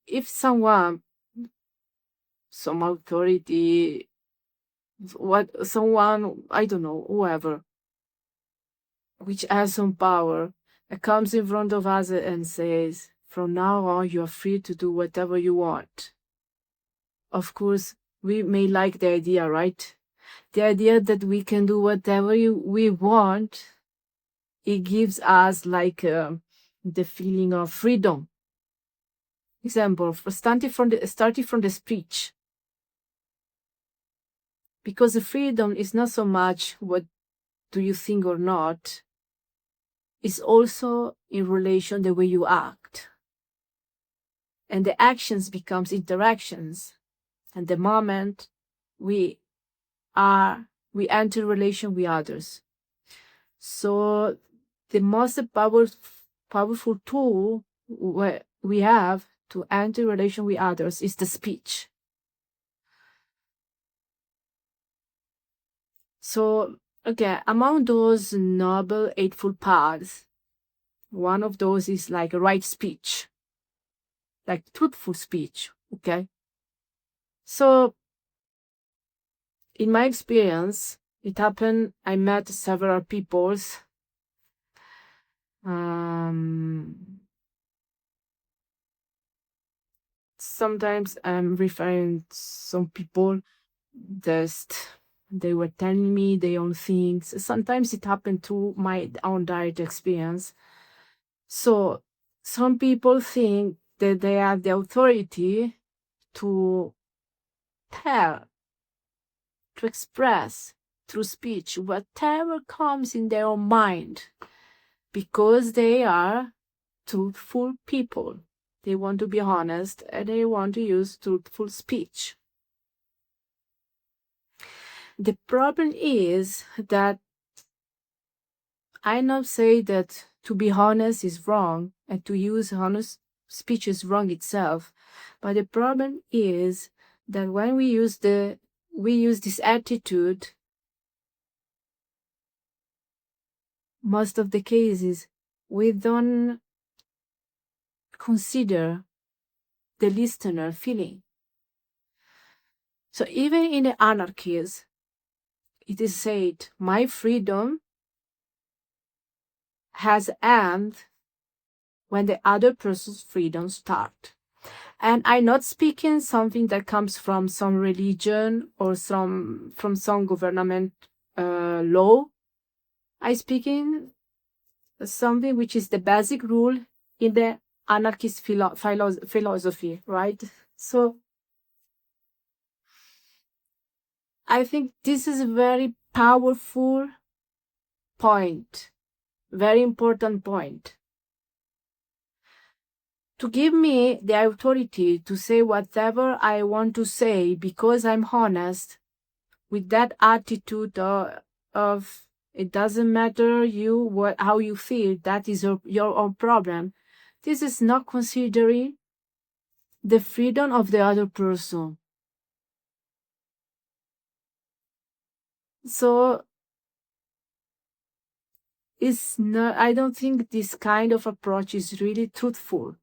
If someone, some authority, someone, I don't know, whoever, which has some power, comes in front of us and says, from now on, you are free to do whatever you want. Of course, we may like the idea, right? The idea that we can do whatever we want, it gives us like the feeling of freedom. Example, starting from the speech. Because the freedom is not so much what do you think or not, it's also in relation the way you act. And the actions becomes interactions. And the moment we enter relation with others. So the most powerful tool we have to enter relation with others is the speech. So, okay, among those noble, eightfold paths, one of those is like right speech, like truthful speech, okay? So, in my experience, it happened, I met several peoples. Sometimes I'm referring some people just they were telling me their own things. Sometimes it happened to my own direct experience. So some people think that they have the authority to tell, to express through speech whatever comes in their own mind because they are truthful people. They want to be honest and they want to use truthful speech. The problem is that I not say that to be honest is wrong and to use honest speech is wrong itself, but the problem is that when we use this attitude, most of the cases we don't consider the listener feeling. So even in the anarchies, it is said, my freedom has end when the other person's freedom start. And I'm not speaking something that comes from some religion or from some government law. I'm speaking something which is the basic rule in the anarchist philosophy, right? So I think this is a very powerful point, very important point. To give me the authority to say whatever I want to say because I'm honest, with that attitude of it doesn't matter how you feel, that is your own problem. This is not considering the freedom of the other person. So it's not, I don't think this kind of approach is really truthful,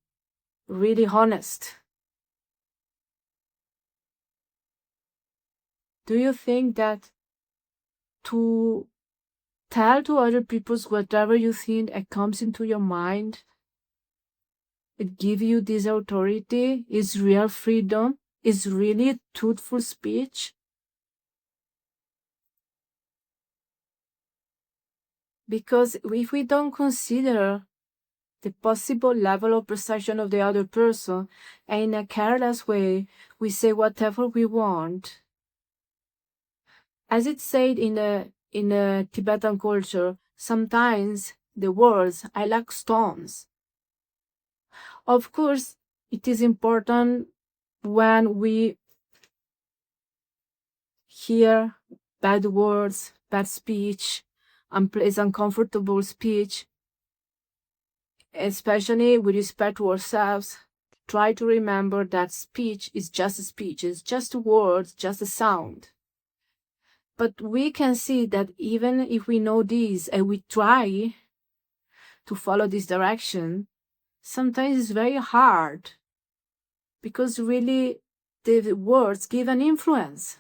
really honest. Do you think that to tell to other people whatever you think that comes into your mind, it gives you this authority, is real freedom, is really truthful speech? Because if we don't consider the possible level of perception of the other person, and in a careless way, we say whatever we want. As it's said in a Tibetan culture, sometimes the words are like stones. Of course, it is important when we hear bad words, bad speech, unpleasant, uncomfortable speech, especially with respect to ourselves. Try to remember that speech is just a speech, it's just words, just a sound. But we can see that even if we know this and we try to follow this direction, sometimes it's very hard because really the words give an influence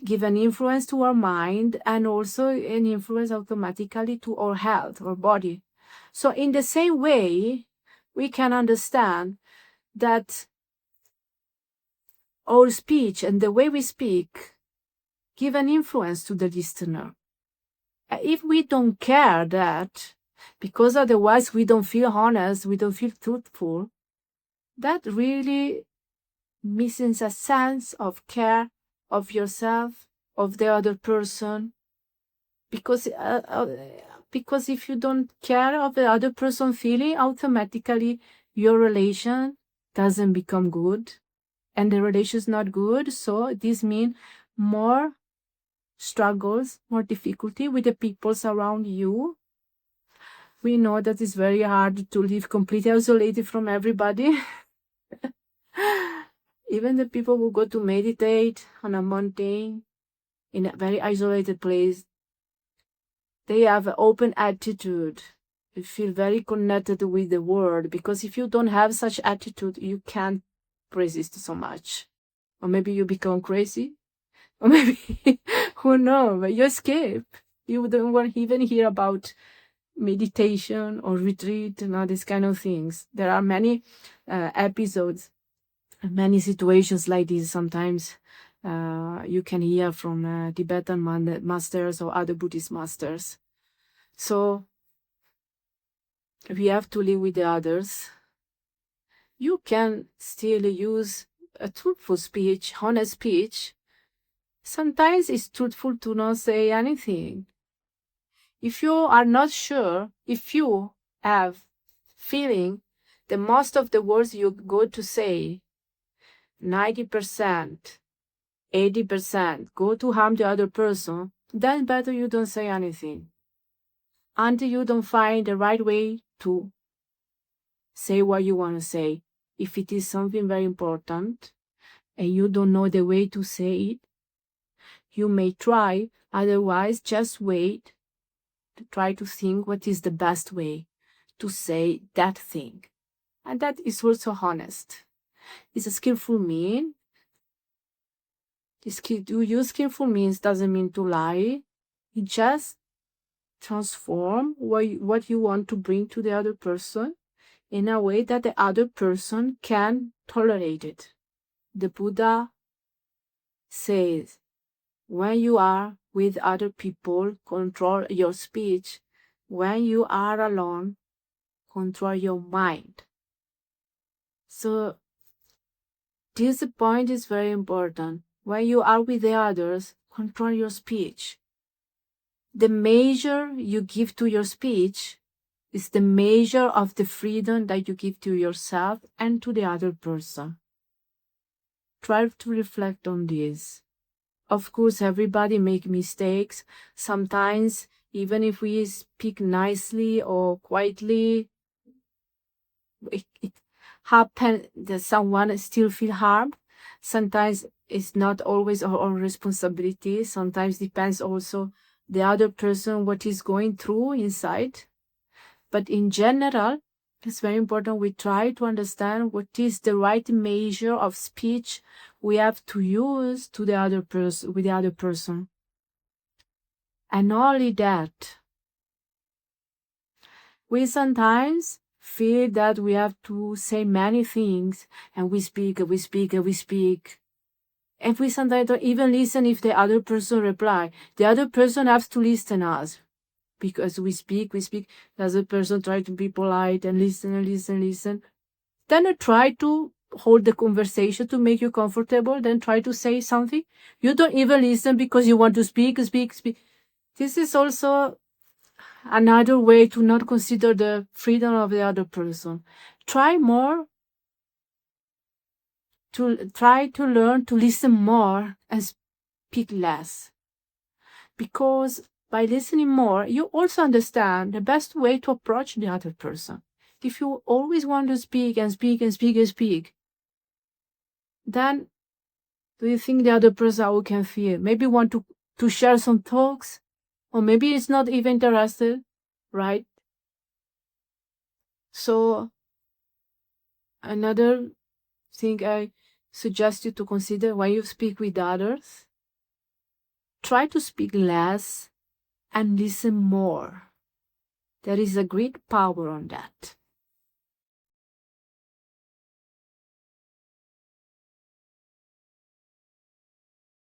to our mind, and also an influence automatically to our health, our body. So in the same way, we can understand that our speech and the way we speak give an influence to the listener. If we don't care that, because otherwise we don't feel honest, we don't feel truthful, that really missing a sense of care of yourself, of the other person. Because if you don't care of the other person feeling, automatically your relation doesn't become good, and the relation is not good. So this means more struggles, more difficulty with the people around you. We know that it's very hard to live completely isolated from everybody. Even the people who go to meditate on a mountain in a very isolated place, they have an open attitude. You feel very connected with the world, because if you don't have such attitude, you can't resist so much. Or maybe you become crazy. Or maybe, who knows, but you escape. You don't want to even hear about meditation or retreat and all these kind of things. There are many episodes, many situations like this. Sometimes you can hear from Tibetan masters or other Buddhist masters. So we have to live with the others. You can still use a truthful speech, honest speech. Sometimes it's truthful to not say anything. If you are not sure, if you have feeling that most of the words you go to say, 90%, 80% go to harm the other person, then better you don't say anything until you don't find the right way to say what you want to say. If it is something very important and you don't know the way to say it, you may try, otherwise just wait to try to think what is the best way to say that thing. And that is also honest. It's a skillful mean. To use skillful means doesn't mean to lie. It just transform what you want to bring to the other person in a way that the other person can tolerate it. The Buddha says, when you are with other people, control your speech. When you are alone, control your mind. So this point is very important. When you are with the others, control your speech. The measure you give to your speech is the measure of the freedom that you give to yourself and to the other person. Try to reflect on this. Of course, everybody make mistakes. Sometimes, even if we speak nicely or quietly, it happens that someone still feel harmed. Sometimes it's not always our own responsibility. Sometimes depends also the other person what is going through inside. But in general, it's very important we try to understand what is the right measure of speech we have to use to the other person, with the other person. And not only that, we sometimes feel that we have to say many things, and we speak. And we sometimes don't even listen if the other person reply. The other person has to listen us. Because we speak, the other person try to be polite and listen. Then I try to hold the conversation to make you comfortable, then try to say something. You don't even listen because you want to speak. This is also another way to not consider the freedom of the other person. Try to learn to listen more and speak less. Because by listening more, you also understand the best way to approach the other person. If you always want to speak, then do you think the other person how can feel? Maybe want to share some talks, or maybe it's not even interested, right? So another thing I suggest you to consider when you speak with others. Try to speak less and listen more. There is a great power on that.